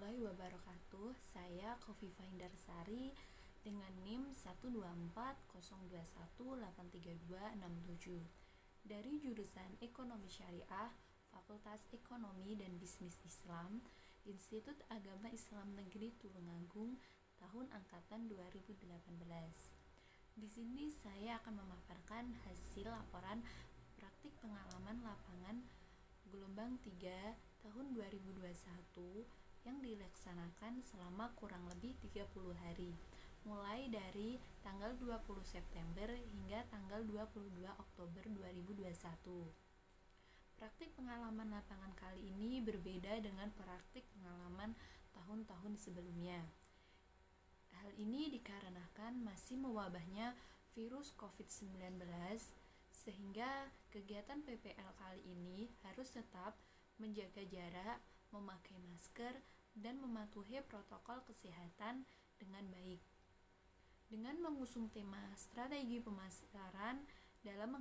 warahmatullahi wabarakatuh. Saya Khofifah Indarsari dengan NIM 12402183267 dari jurusan Ekonomi Syariah, Fakultas Ekonomi dan Bisnis Islam, Institut Agama Islam Negeri Tulungagung, tahun angkatan 2018. Di sini saya akan memaparkan hasil laporan praktik pengalaman lapangan gelombang 3 tahun 2021 yang dilaksanakan selama kurang lebih 30 hari, mulai dari tanggal 20 September hingga tanggal 22 Oktober 2021. Praktik pengalaman lapangan kali ini berbeda dengan praktik pengalaman tahun-tahun sebelumnya. Hal ini dikarenakan masih mewabahnya virus COVID-19, sehingga kegiatan PPL kali ini harus tetap menjaga jarak, memakai masker, dan mematuhi protokol kesehatan dengan baik. Dengan mengusung tema strategi pemasaran dalam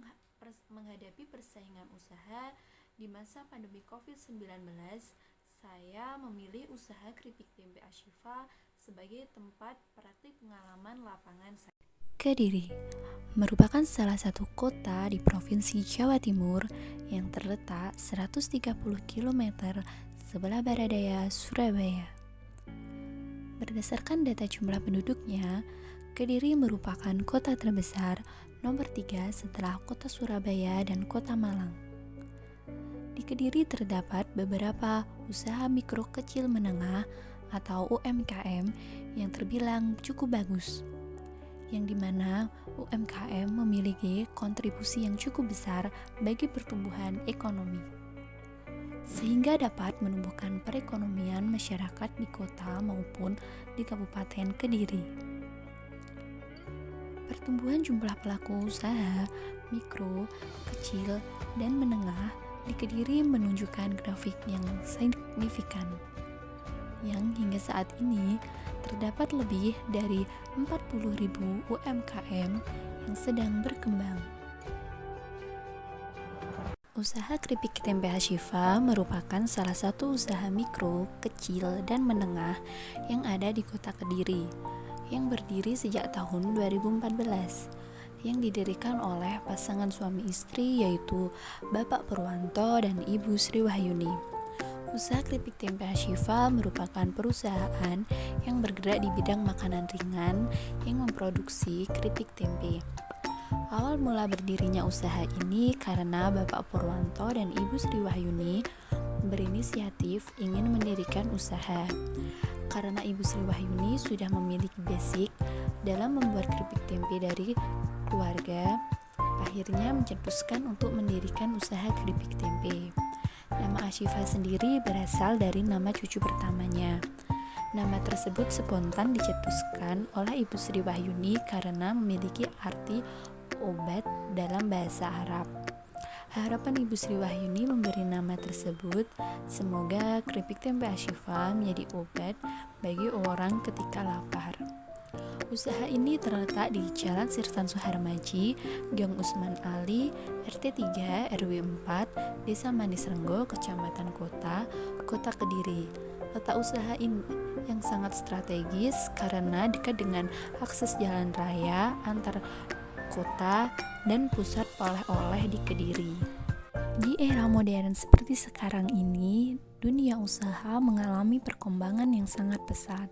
menghadapi persaingan usaha di masa pandemi COVID-19, saya memilih usaha keripik tempe Ashifa sebagai tempat praktik pengalaman lapangan saya. Kediri merupakan salah satu kota di Provinsi Jawa Timur yang terletak 130 km sebelah barat daya Surabaya. Berdasarkan data jumlah penduduknya, Kediri merupakan kota terbesar nomor 3 setelah kota Surabaya dan kota Malang. Di Kediri terdapat beberapa usaha mikro kecil menengah atau UMKM yang terbilang cukup bagus, yang dimana UMKM memiliki kontribusi yang cukup besar bagi pertumbuhan ekonomi, sehingga dapat menumbuhkan perekonomian masyarakat di kota maupun di Kabupaten Kediri. Pertumbuhan jumlah pelaku usaha mikro, kecil, dan menengah di Kediri menunjukkan grafik yang signifikan, yang hingga saat ini terdapat lebih dari 40.000 UMKM yang sedang berkembang. Usaha keripik tempe Ashifa merupakan salah satu usaha mikro, kecil, dan menengah yang ada di kota Kediri, yang berdiri sejak tahun 2014, yang didirikan oleh pasangan suami istri yaitu Bapak Purwanto dan Ibu Sri Wahyuni. Usaha keripik tempe Ashifa merupakan perusahaan yang bergerak di bidang makanan ringan yang memproduksi keripik tempe. Awal mula berdirinya usaha ini karena Bapak Purwanto dan Ibu Sri Wahyuni berinisiatif ingin mendirikan usaha. Karena Ibu Sri Wahyuni sudah memiliki basic dalam membuat keripik tempe dari keluarga, akhirnya mencetuskan untuk mendirikan usaha keripik tempe. Nama Ashifa sendiri berasal dari nama cucu pertamanya. Nama tersebut spontan dicetuskan oleh Ibu Sri Wahyuni karena memiliki arti obat dalam bahasa Arab. Harapan Ibu Sri Wahyuni memberi nama tersebut, semoga keripik tempe Ashifa menjadi obat bagi orang ketika lapar. Usaha ini terletak di Jalan Sirsan Suharmaji, Gang Usman Ali, RT 3 RW 4, Desa Manis Renggo, Kecamatan Kota Kediri. Letak usaha ini yang sangat strategis karena dekat dengan akses jalan raya antar kota dan pusat oleh-oleh di Kediri. Di era modern seperti sekarang ini, dunia usaha mengalami perkembangan yang sangat pesat,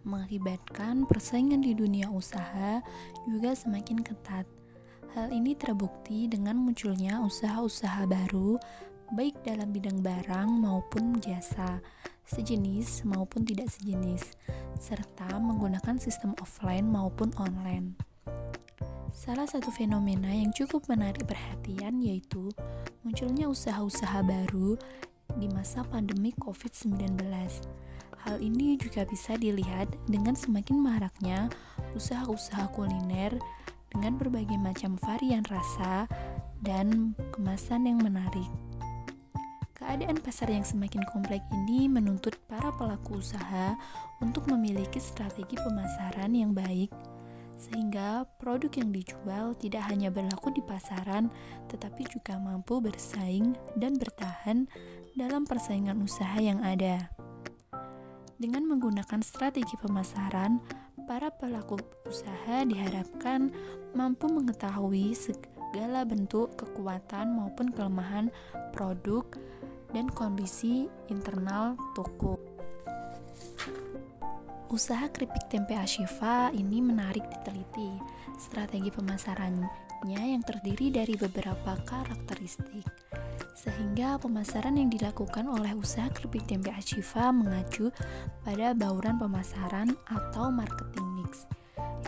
mengakibatkan persaingan di dunia usaha juga semakin ketat. Hal ini terbukti dengan munculnya usaha-usaha baru, baik dalam bidang barang maupun jasa, sejenis maupun tidak sejenis, serta menggunakan sistem offline maupun online. Salah satu fenomena yang cukup menarik perhatian yaitu munculnya usaha-usaha baru di masa pandemi COVID-19. Hal ini juga bisa dilihat dengan semakin maraknya usaha-usaha kuliner dengan berbagai macam varian rasa dan kemasan yang menarik. Keadaan pasar yang semakin kompleks ini menuntut para pelaku usaha untuk memiliki strategi pemasaran yang baik, sehingga produk yang dijual tidak hanya berlaku di pasaran, tetapi juga mampu bersaing dan bertahan dalam persaingan usaha yang ada. Dengan menggunakan strategi pemasaran, para pelaku usaha diharapkan mampu mengetahui segala bentuk kekuatan maupun kelemahan produk dan kondisi internal toko. Usaha keripik tempe Ashifa ini menarik diteliti. Strategi pemasarannya yang terdiri dari beberapa karakteristik, sehingga pemasaran yang dilakukan oleh usaha keripik tempe Ashifa mengacu pada bauran pemasaran atau marketing mix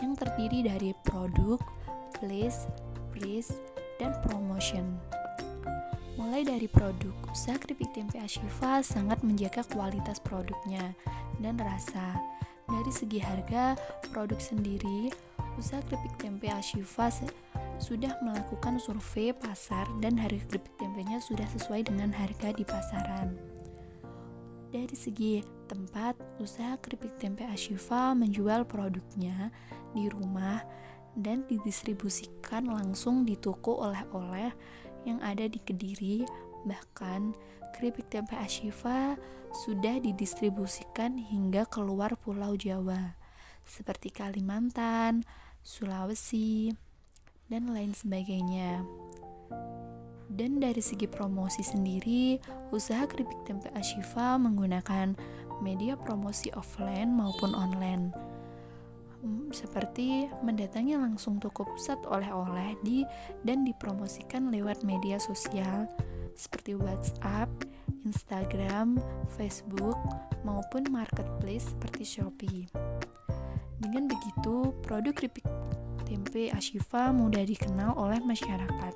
yang terdiri dari produk, place, price, dan promotion. Mulai dari produk, usaha keripik tempe Ashifa sangat menjaga kualitas produknya dan rasa. Dari segi harga produk sendiri, usaha keripik tempe Ashifa sudah melakukan survei pasar dan harga keripik tempenya sudah sesuai dengan harga di pasaran. Dari segi tempat, usaha keripik tempe Ashifa menjual produknya di rumah dan didistribusikan langsung di toko oleh-oleh yang ada di Kediri. Bahkan keripik tempe Ashifa sudah didistribusikan hingga keluar Pulau Jawa seperti Kalimantan, Sulawesi, dan lain sebagainya. Dan dari segi promosi sendiri, usaha keripik tempe Ashifa menggunakan media promosi offline maupun online, seperti mendatangi langsung toko pusat oleh-oleh dan dipromosikan lewat media sosial seperti WhatsApp, Instagram, Facebook, maupun marketplace seperti Shopee. Dengan begitu, produk keripik tempe Ashifa mudah dikenal oleh masyarakat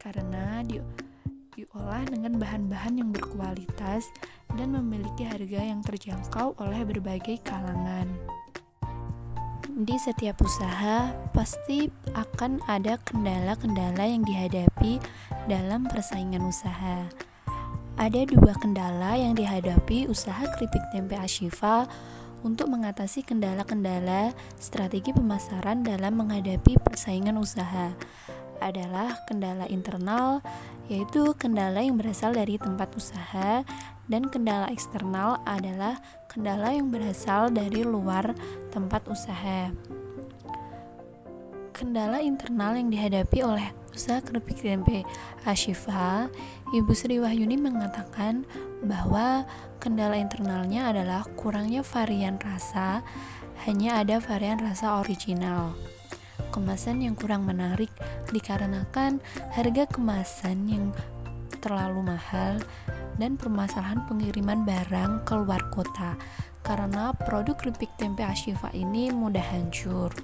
karena diolah dengan bahan-bahan yang berkualitas dan memiliki harga yang terjangkau oleh berbagai kalangan. Di setiap usaha pasti akan ada kendala-kendala yang dihadapi dalam persaingan usaha. Ada 2 kendala yang dihadapi usaha keripik tempe Ashifa. Untuk mengatasi kendala-kendala strategi pemasaran dalam menghadapi persaingan usaha adalah kendala internal, yaitu kendala yang berasal dari tempat usaha, dan kendala eksternal adalah kendala yang berasal dari luar tempat usaha. Kendala internal yang dihadapi oleh usaha keripik tempe Ashifa, Ibu Sri Wahyuni mengatakan bahwa kendala internalnya adalah kurangnya varian rasa, hanya ada varian rasa original. Kemasan yang kurang menarik dikarenakan harga kemasan yang terlalu mahal dan permasalahan pengiriman barang ke luar kota karena produk keripik tempe Ashifa ini mudah hancur.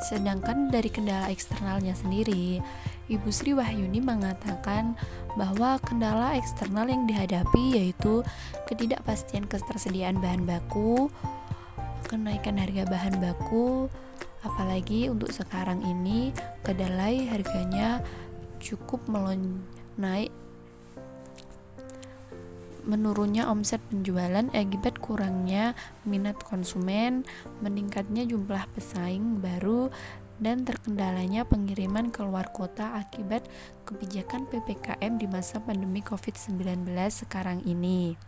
Sedangkan dari kendala eksternalnya sendiri, Ibu Sri Wahyuni mengatakan bahwa kendala eksternal yang dihadapi yaitu ketidakpastian ketersediaan bahan baku, kenaikan harga bahan baku, apalagi untuk sekarang ini kedelai harganya cukup naik, menurunnya omset penjualan akibat kurangnya minat konsumen, meningkatnya jumlah pesaing baru, dan terkendalanya pengiriman ke luar kota akibat kebijakan PPKM di masa pandemi COVID-19 sekarang ini.